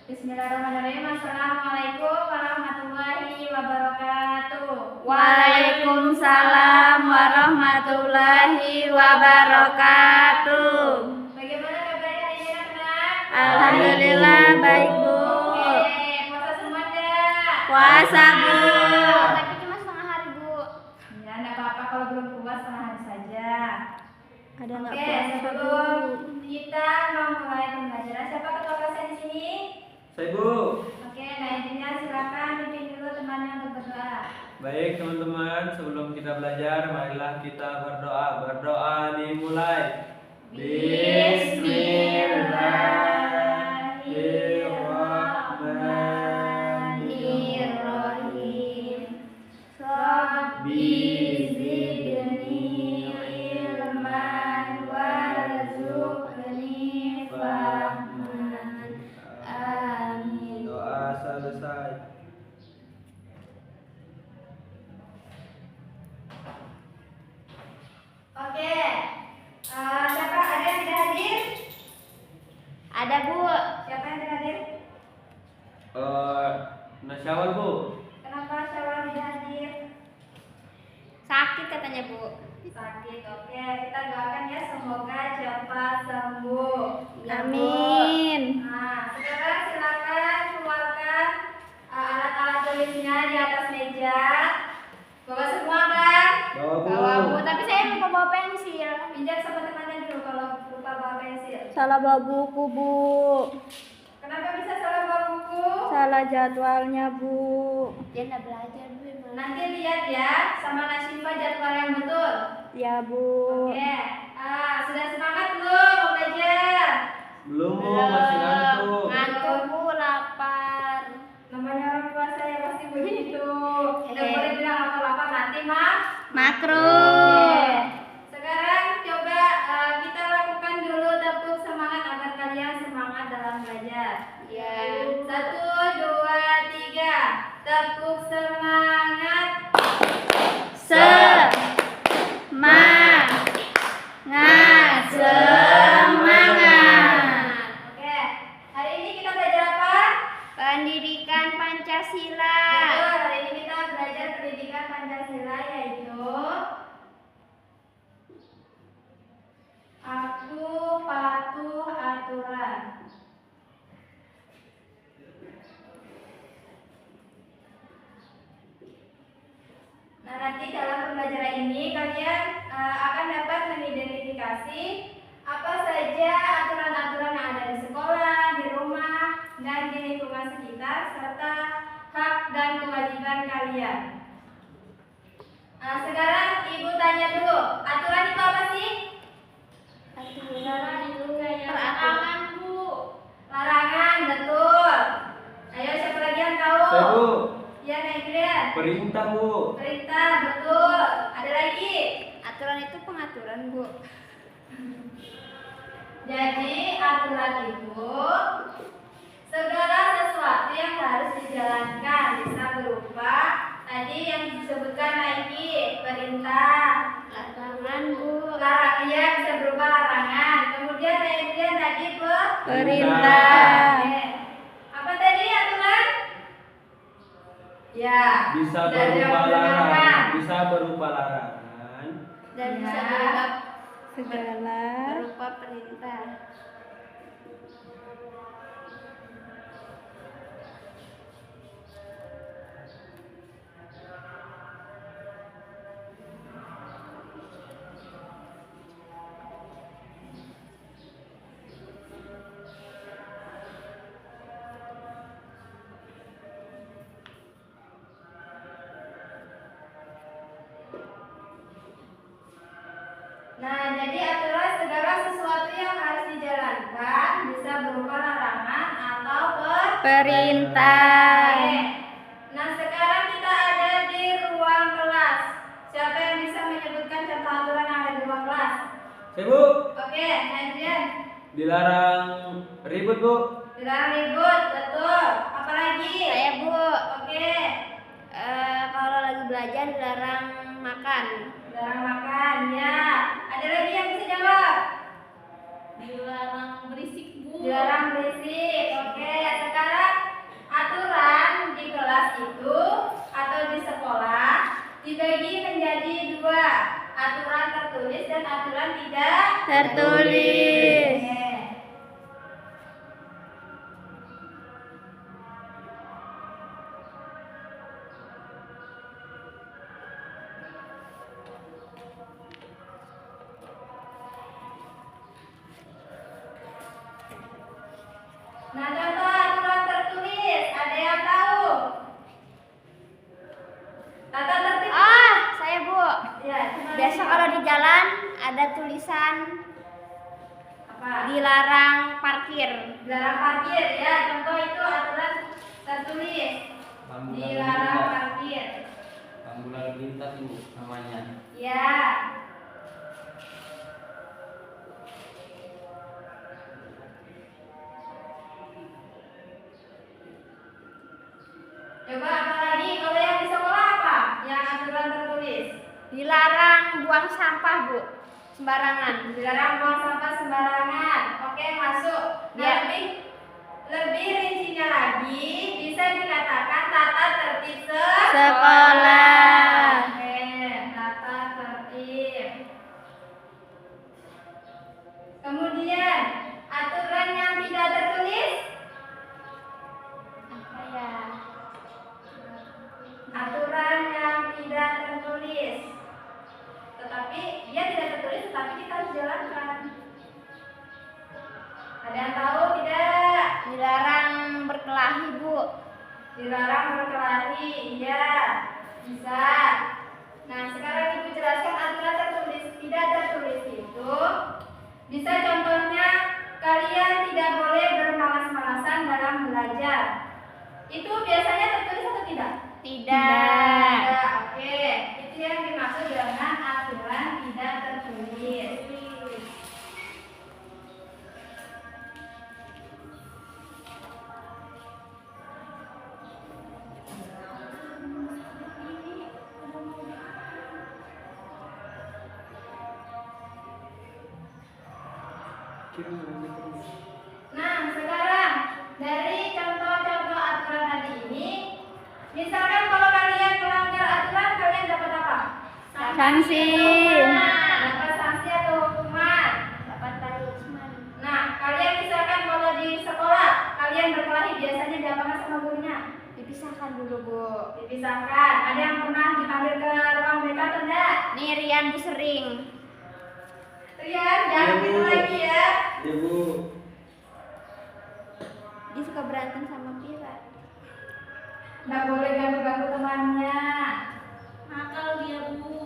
Bismillahirrahmanirrahim. Assalamualaikum warahmatullahi wabarakatuh. Waalaikumsalam warahmatullahi wabarakatuh. Bagaimana kabarnya hari ini anak-anak? Alhamdulillah baik Bu. Oke, puasa semua enggak? Puasa Bu. Tapi cuma setengah hari Bu. Ya, enggak apa-apa kalau belum puas setengah hari saja. Ada nggak Oke, puasa sebelum Bu? kita memulai pembelajaran, siapa ketua kelasnya di sini? Saya Bu. Oke, nah intinya silakan pimpin dulu temannya untuk berdoa. Baik teman-teman, sebelum kita belajar, marilah kita berdoa. Berdoa dimulai. Bismillahirrahmanirrahim. Rabbi zidni ilman warzuqni fahman. Amin. Doa selesai. Oke, siapa ada yang tidak hadir? Ada Bu. Siapa yang tidak hadir? Nasyawal Bu. Kenapa Syawal tidak hadir? Sakit katanya Bu. Sakit. Oke, kita doakan ya semoga cepat sembuh. Ya, Bu. Amin. Nah, sekarang silakan keluarkan alat-alat tulisnya di atas meja. Bawa semua kan? Bawa Bu, tapi saya lupa bawa pensil. Pinjam sama temannya dulu kalau lupa bawa pensil. Salah bawa buku Bu. Kenapa bisa salah bawa buku? Salah jadwalnya Bu. Dia enggak belajar Bu emang. Nanti lihat ya sama Nasifa jadwal yang betul. Ya Bu. Oke. Sudah semangat belum mau belajar? Belum Bu, masih ngantuk. Ngantuk Bu, lapar. Namanya orang tua saya pasti begitu. Tidak boleh bilang lapar-lapar nanti Makro. Oke. Sekarang coba kita lakukan dulu tepuk semangat agar kalian semangat dalam belajar. Ya. 1, 2, 3. Tepuk semangat. Semangat. Oke. Hari ini kita belajar apa? Pendidikan Pancasila. Betul, hari ini kita belajar pendidikan Pancasila yaitu aku patuh aturan. Nah, nanti dalam pembelajaran ini kalian akan dapat mengidentifikasi apa saja aturan-aturan yang ada di sekolah, di rumah, dan di lingkungan sekitar, serta hak dan kewajiban kalian. Nah, sekarang Ibu tanya dulu, aturan itu apa sih? Aturan itu kayak Larangan, Bu. Larangan, betul. Ayo, siapa lagi yang tahu? Saya Bu. Ya, Naikrian. Perintah Bu. Perintah, betul. Ada lagi? aturan itu pengaturan Bu. Jadi aturan itu segala sesuatu yang harus dijalankan, bisa berupa tadi yang disebutkan lagi perintah, Larangan Bu. iya bisa berupa larangan. Kemudian tadi Perintah. Oke. Apa tadi aturan? Ya. Bisa sudah berupa didengarkan. larangan. Bisa berupa larangan. Dan Ya. bisa berupa Segala perintah. Nah, jadi aturan segala sesuatu yang harus dijalankan bisa berupa larangan atau perintah. Oke. Nah, sekarang kita ada di ruang kelas. Siapa yang bisa menyebutkan contoh aturan yang ada di ruang kelas? Saya Bu. Oke, Adrian. Dilarang ribut Bu. Dilarang ribut, betul. Apalagi? Saya Bu. Oke. Kalau lagi belajar dilarang makan. Dilarang makan, ya. Ada lagi yang bisa jawab? Dilarang berisik Bu. Dilarang berisik. Oke, sekarang tertulis. Oke. Nah, contoh aturan tertulis, ada yang tahu? Tata tertib. Saya Bu. Ya, coba Biasa lihat. kalau di jalan ada tulisan Apa? dilarang parkir. Dilarang parkir ya, contoh itu aturan tertulis. Dilarang parkir. Rambu lalu lintas Bu namanya. Ya. Coba apa lagi? Kalau yang di sekolah apa? Yang aturan tertulis. Dilarang buang sampah Bu, sembarangan. Dilarang buang sampah sembarangan. Oke, masuk. Nah, Ya. lebih rincinya lagi bisa dikatakan tata tertib Sekolah. Oke, tata tertib. Kemudian aturan yang tidak tertulis. Apa ya? Aturan yang tidak tertulis. Tetapi dia tidak tertulis, tetapi kita harus jalankan. Ada yang tahu tidak? Dilarang berkelahi Bu. Dilarang berkelahi, iya, bisa. Nah, sekarang Ibu jelaskan aturan tertulis, tidak tertulis itu. Bisa contohnya, kalian tidak boleh bermalas-malasan dalam belajar. Itu biasanya tertulis atau tidak? Tidak. Tidak, oke. Itu yang dimaksud dengan aturan tidak tertulis. Nah, sekarang dari contoh-contoh aturan tadi ini, misalkan kalau kalian melanggar aturan, kalian dapat apa? Sanksi. Dapat sanksi atau hukuman. Dapat punishment. Nah, kalian misalkan kalau di sekolah, kalian berkelahi biasanya diapakan sama gurunya? Dipisahkan dulu Bu. Dipisahkan. Ada yang pernah dipanggil ke ruang BK atau enggak? Nih Rian Bu sering. Rian, jangan Iya, gitu Bu. lagi ya. Ya Bu. Dia suka berantem sama Pira. Nggak boleh ganggu-ganggu temannya. Nakal dia Bu.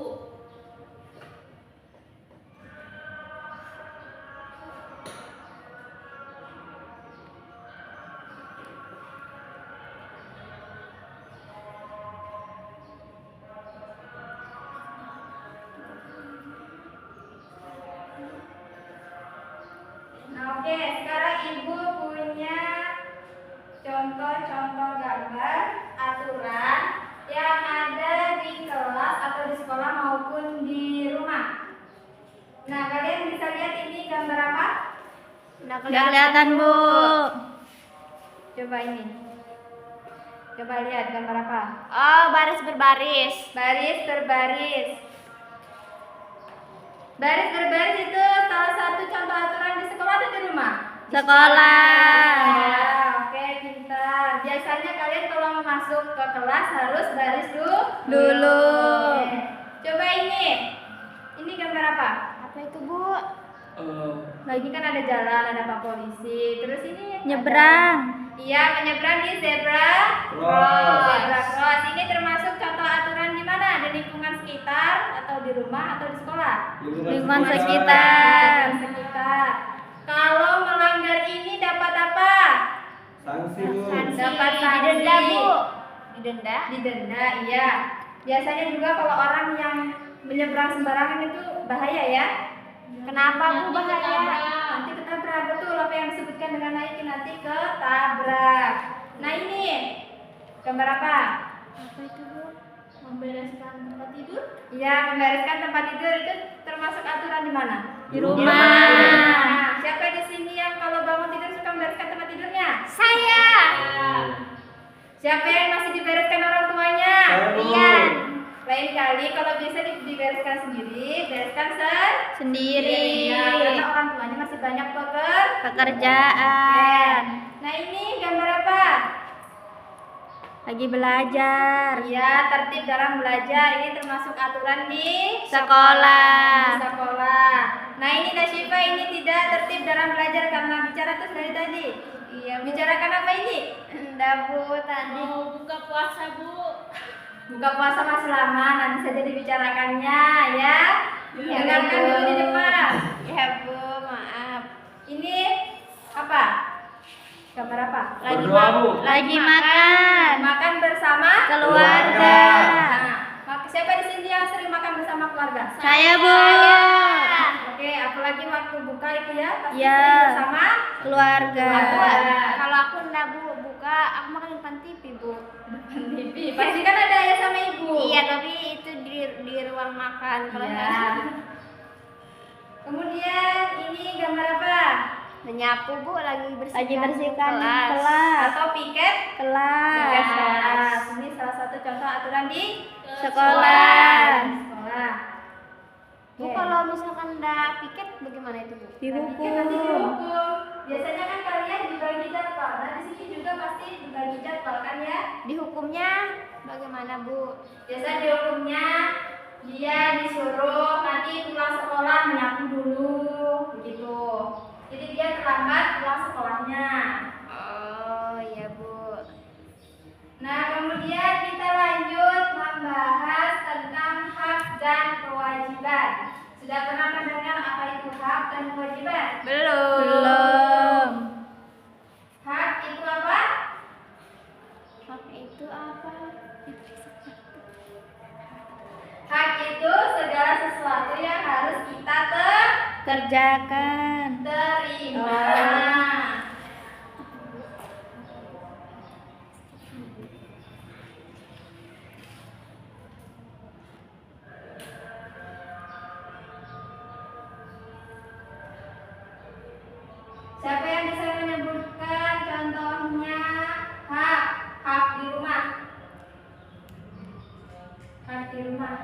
Nah, oke, sekarang Ibu punya contoh-contoh gambar aturan yang ada di kelas atau di sekolah maupun di rumah. Nah, kalian bisa lihat ini gambar apa? Nggak Nggak kelihatan Bu. Coba ini. Coba lihat gambar apa? Oh, baris berbaris. Baris berbaris. Baris berbaris itu salah satu contoh aturan di sekolah atau di rumah? Sekolah. Ya, oke, pintar. Biasanya kalian kalau mau masuk ke kelas harus baris Dulu. Oke. Coba ini. Ini gambar apa? Apa itu Bu? Nah, ini kan ada jalan, ada Pak Polisi. Terus ini Nyebrang. Iya, menyeberang di zebra Cross. Zebra cross. Ini termasuk contoh aturan di mana? Di lingkungan sekitar atau di rumah atau di sekolah? Lingkungan sekitar. Lingkungan sekitar. Kalau melanggar ini dapat apa? Sanksi Bu. Dapat sanksi. Didenda Bu. Didenda. Didenda, iya. Biasanya juga kalau orang yang menyeberang sembarangan itu bahaya ya. Kenapa Bu bahaya? Nanti ketabrak, betul apa yang disebutkan dengan naik nanti ketabrak. Nah ini gambar apa? Apa itu Bu? Membereskan tempat tidur? Iya, membereskan tempat tidur itu termasuk aturan di mana? Di rumah. Nah, siapa di sini yang kalau bangun tidur suka membereskan tempat tidurnya? Saya. Siapa yang masih dibereskan orang tuanya? Saya, Bu. Rian. Lain kali kalau bisa dibereskan sendiri, bereskan Sendiri. ya, karena orang tuanya masih banyak Pekerjaan. Nah ini gambar apa? Lagi belajar. Ya, tertib dalam belajar. Ini termasuk aturan di Sekolah. sekolah. Nah ini Nasyifa ini tidak tertib dalam belajar karena bicara terus dari tadi. Iya. Bicarakan apa ini? Enggak Bu, tadi Mau buka puasa Bu. Buka puasa masih lama, nanti saja dibicarakannya ya. Ya, Dengarkan Bu. dulu di depan. Ya Bu, maaf. Ini apa? Gambar apa? Berdoa, Bu. Lagi makan. Makan bersama Keluarga. Siapa di sini yang sering makan bersama keluarga? Saya Bu. Oke, apalagi waktu buka itu ya, pasti Ya. sering bersama Keluarga. Kalau aku enggak Bu, buka aku makan di depan TV Bu. depan TV. Pasti kan ada ayah sama ibu. Iya, tapi itu di ruang makan. Kalau Iya. enggak Kemudian ini gambar apa? menyapu Bu, lagi bersihkan kelas. Atau piket? Kelas. Piket kelas. Ini salah satu contoh aturan di Sekolah. sekolah. Bu, Oke. kalau misalkan enggak piket bagaimana itu Bu? Piket nanti dihukum. Biasanya kan kalian dibagi jadwal. Nah, di sini juga pasti dibagi jadwal kan ya? Dihukumnya bagaimana Bu? Biasa dihukumnya dia disuruh nanti pulang sekolah menyapu dulu begitu. Jadi dia terlambat pulang sekolahnya. Oh iya Bu. Nah, kemudian kita lanjut membahas tentang hak dan kewajiban. Sudah pernah mendengar apa itu hak dan kewajiban? Belum. Hak itu apa? Hak itu apa? Hak itu segala sesuatu yang harus kita Kerjakan. terima. Siapa yang bisa menyebutkan contohnya hak di rumah? Hak di rumah.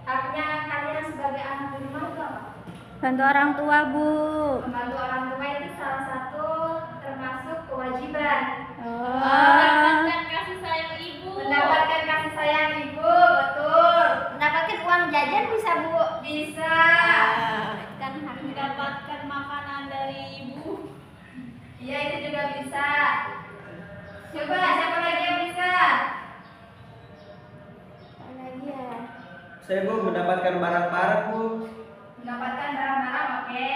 Haknya kalian sebagai anak di rumah itu apa? Bantu orang tua Bu. Membantu orang tua itu salah satu termasuk kewajiban. Mendapatkan kasih sayang ibu. Mendapatkan kasih sayang ibu, betul. Mendapatkan uang jajan bisa Bu. Bisa. Kan hak Mendapatkan makanan dari ibu. Iya, itu juga bisa. Coba siapa lagi yang bisa? apa lagi ya? Saya Bu mendapatkan barang-barang Bu. Mendapatkan barang-barang, oke.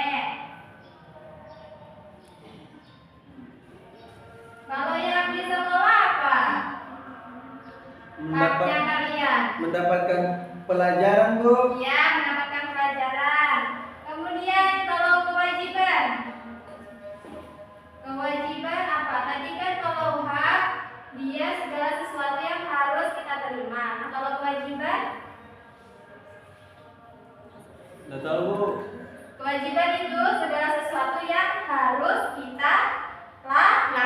Kalau yang di sekolah apa? Haknya kalian. Mendapatkan pelajaran Bu. Iya, mendapatkan pelajaran. Kemudian kalau kewajiban. Kewajiban apa? Tadi kan kalau hak dia segala sesuatu yang harus kita terima. Nah, kalau kewajiban, Nggak tahu Bu. kewajiban itu segala sesuatu yang harus kita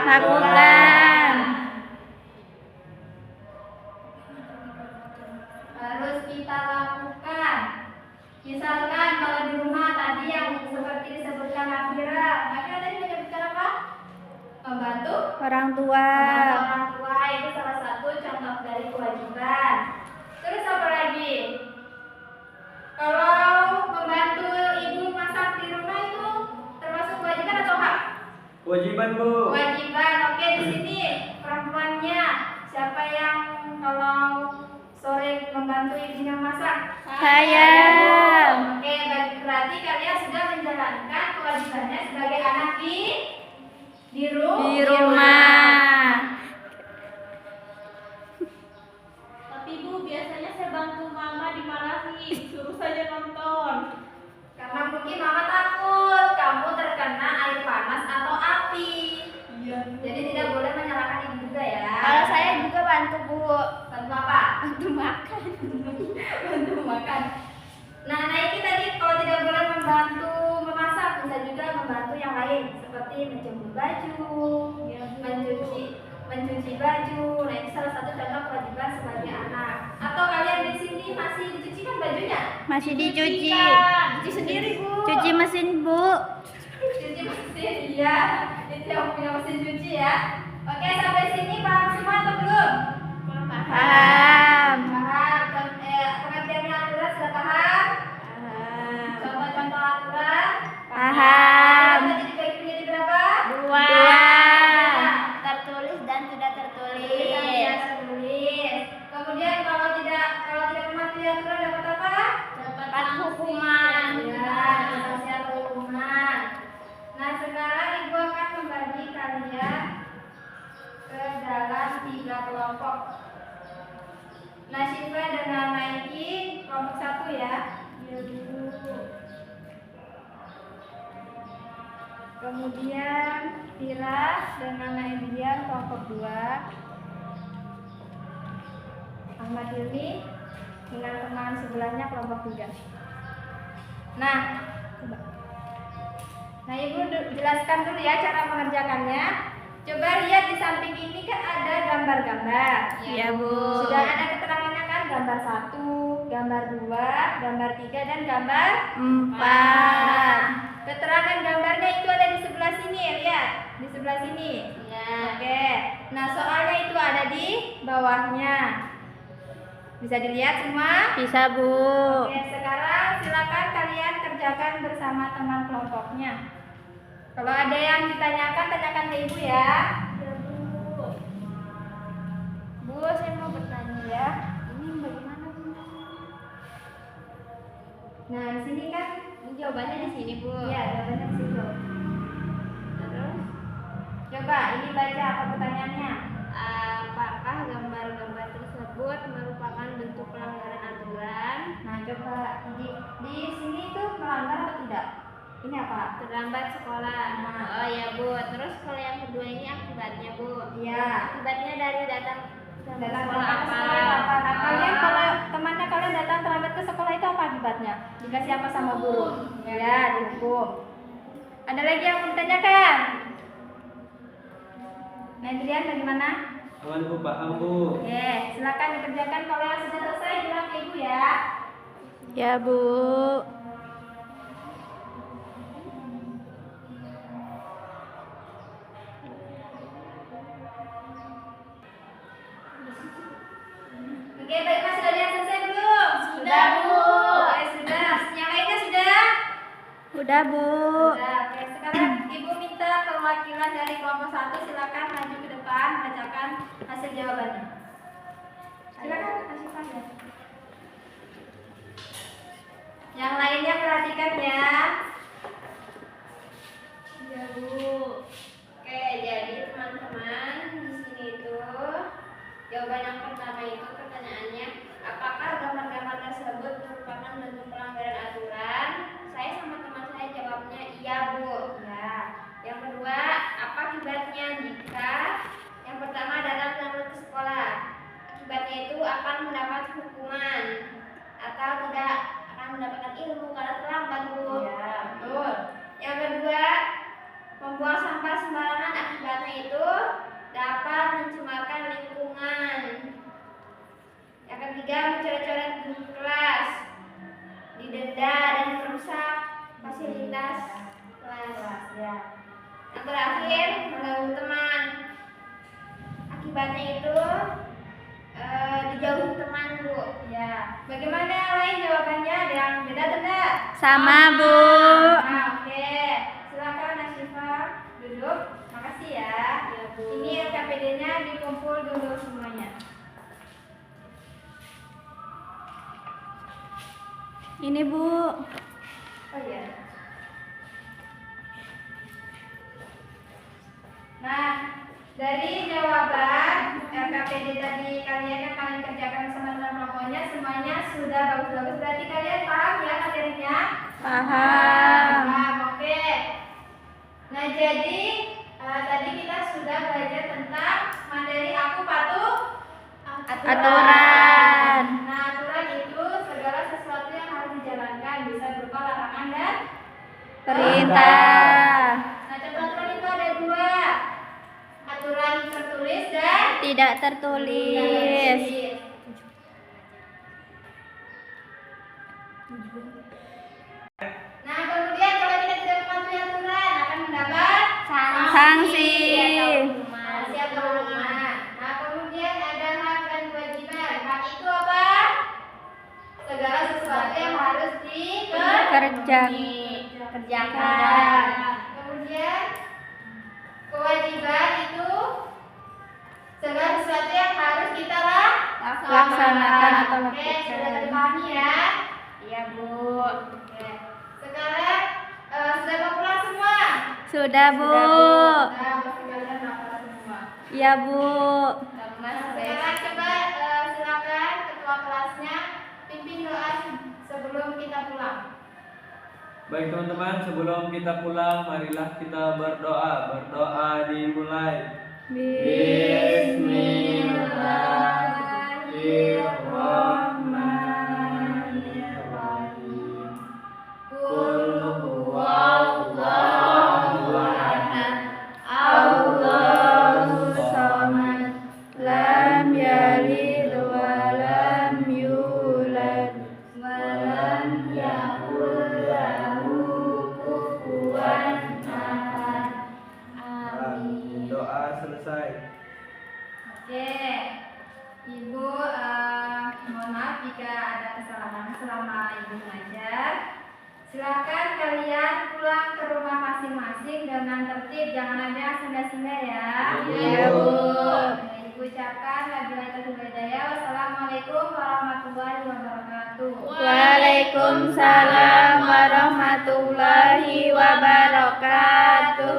Lakukan. harus kita lakukan. Misalkan kalau di rumah tadi yang seperti disebutkan Nafira tadi menyebutkan apa? Membantu Orang tua. membantu orang tua, itu salah satu contoh dari kewajiban. Terus apa lagi? Kalau membantu ibu masak di rumah itu termasuk kewajiban atau hak? Kewajiban Bu. Kewajiban. Oke, di sini perempuannya siapa yang kalau sore membantu ibunya masak? Saya. Oke, berarti kalian sudah menjalankan kewajibannya sebagai anak di Rumah. Tapi Bu, biasanya saya bantu mama dimarahi, suruh saja nonton. Karena mungkin mama takut kamu terkena air panas atau api. Iya. Jadi tidak boleh menyalahkan ibu juga ya. Kalau saya juga bantu Bu. Bantu apa? Bantu makan. Bantu makan. Nah, ini tadi kalau tidak boleh membantu memasak, bisa juga membantu yang lain seperti menjemur baju, mencuci baju. Nah, itu salah satu contoh kewajiban sebagai anak. Atau kalian di sini Masih dicuci. Cuci sendiri, Bu. Cuci mesin, Bu. Cuci mesin, iya. Itu yang punya mesin cuci ya. Oke, sampai sini paham semua atau belum? Paham. Paham. Pengertiannya aturan sudah paham? Contoh-contoh aturan? Paham. Tadi dibagi menjadi berapa? Dua. Tertulis dan tidak tertulis. Tidak tertulis. Kemudian kalau tidak mematuhi aturan dapat apa? Dapat hukuman. Ya, sanksi atau hukuman. Nah, sekarang Ibu akan membagi kalian ke dalam 3 kelompok. Nah, Syifa dengan Naiki kelompok 1 ya. Iya, Bu. Kemudian Tira dengan Naedian kelompok 2. Ahmad Hilmi dengan teman sebelahnya kelompok 3. Nah, coba. Nah, Ibu jelaskan dulu ya cara mengerjakannya. Coba lihat di samping ini kan ada gambar-gambar. Iya, Bu. Sudah ada keterangannya kan, gambar 1, gambar 2, gambar 3 dan gambar 4. Keterangan gambarnya itu ada di sebelah sini, lihat. Di sebelah sini. Ya. Oke. Nah, soalnya itu ada di bawahnya. Bisa dilihat semua? Bisa, Bu. Oke, sekarang silakan kalian kerjakan bersama teman kelompoknya. Kalau ada yang ditanyakan, tanyakan ke Ibu ya. Ya, Bu. Bu, saya mau bertanya ya. Ini bagaimana, Bu? Nah, di sini kan Jawabannya di sini, Bu. iya, jawabannya di situ. Terus coba ini baca apa pertanyaannya? Apakah gambar-gambar tersebut merupakan bentuk pelanggaran aturan? Nah, coba di sini tuh melanggar atau tidak? Ini apa? Terlambat sekolah. Nah. Oh ya, Bu. Terus kalau yang kedua ini akibatnya, Bu. Iya. Akibatnya dari datang Datang sekolah terlambat ke apa? sekolah itu apa? Nah, kalian Ah. kalau temannya kalian datang terlambat ke sekolah itu apa akibatnya? Dikasih apa sama guru? Ya, dihukum. Ada lagi yang mau ditanyakan? Nah, Adrian bagaimana? Aman Bu, paham Bu. Oke, silakan dikerjakan. Kalau yang sudah selesai bilang ke Ibu ya. Ya, Bu. Oke, baiklah, sudah lihat selesai belum? Sudah, Bu. Oke, sudah. Yang lainnya sudah? Udah, Bu. Sudah. Oke, sekarang Ibu minta perwakilan dari kelompok 1 silakan maju ke depan bacakan hasil jawabannya. Silakan kasih ya. Yang lainnya perhatikan ya. Ya, Bu. Oke, jadi teman-teman di sini itu jawaban yang pertama itu pertanyaannya, apakah gambar-gambar tersebut merupakan bentuk pelanggaran aturan? Saya sama teman saya jawabnya iya, Bu. Ya. Yang kedua, apa akibatnya jika yang pertama datang terlambat ke sekolah? Akibatnya itu akan mendapat hukuman atau tidak akan mendapatkan ilmu karena terlambat, Bu. Ya, betul. Yang kedua, membuang sampah sembarangan akibatnya itu dapat mencemarkan lingkungan. Yang ketiga, mencoret-coret buku kelas, didenda dan merusak fasilitas kelas. Ya. Yang terakhir, mengganggu teman. Akibatnya itu dijauhi teman, Bu. Ya. Bagaimana yang lain jawabannya? Ada yang beda atau enggak? Sama, Bu. Nah, oke. Silakan Nasyifa duduk. Makasih ya. Ini LKPD-nya dikumpul dulu semuanya. Ini, Bu. Oh iya. Nah, dari jawaban LKPD tadi kalian yang kalian kerjakan bersama teman kelompoknya semuanya sudah bagus-bagus. Berarti kalian paham ya materinya? Paham. Paham, oke. Nah, jadi tadi kita sudah belajar tentang materi aku patuh Aturan. Nah, aturan itu segala sesuatu yang harus dijalankan, bisa berupa larangan dan Perintah. Nah, contoh aturan itu ada 2. Aturan tertulis dan Tidak tertulis. kerjakan. Kemudian kewajiban itu segala sesuatu yang harus kita Laksanakan atau Oke, sudah lakukan. dipahami ya. Iya, Bu. Oke. Sekarang sudah mau pulang semua. Sudah, Bu. Nah, pasti kalian mau pulang semua. Iya, Bu. Sekarang coba silakan ketua kelasnya pimpin doa sebelum kita pulang. Baik teman-teman, sebelum kita pulang, marilah kita berdoa. Berdoa dimulai. Bismillahirrahmanirrahim. Qul huwallahu ahad, Allahu samad, lam yalid wa lam yulad wa lam yakul lahu kufuwan ahad. Amin. Doa selesai. Oke, Ibu, mohon maaf jika ada kesalahan selama Ibu mengajar. Silakan kalian pulang ke rumah masing-masing dengan tertib, jangan ada yang singgah-singgah ya. Iya, Bu. Ibu ucapkan wabillahi taufiq wal hidayah. Wassalamualaikum warahmatullahi wabarakatuh. Waalaikumsalam warahmatullahi wabarakatuh.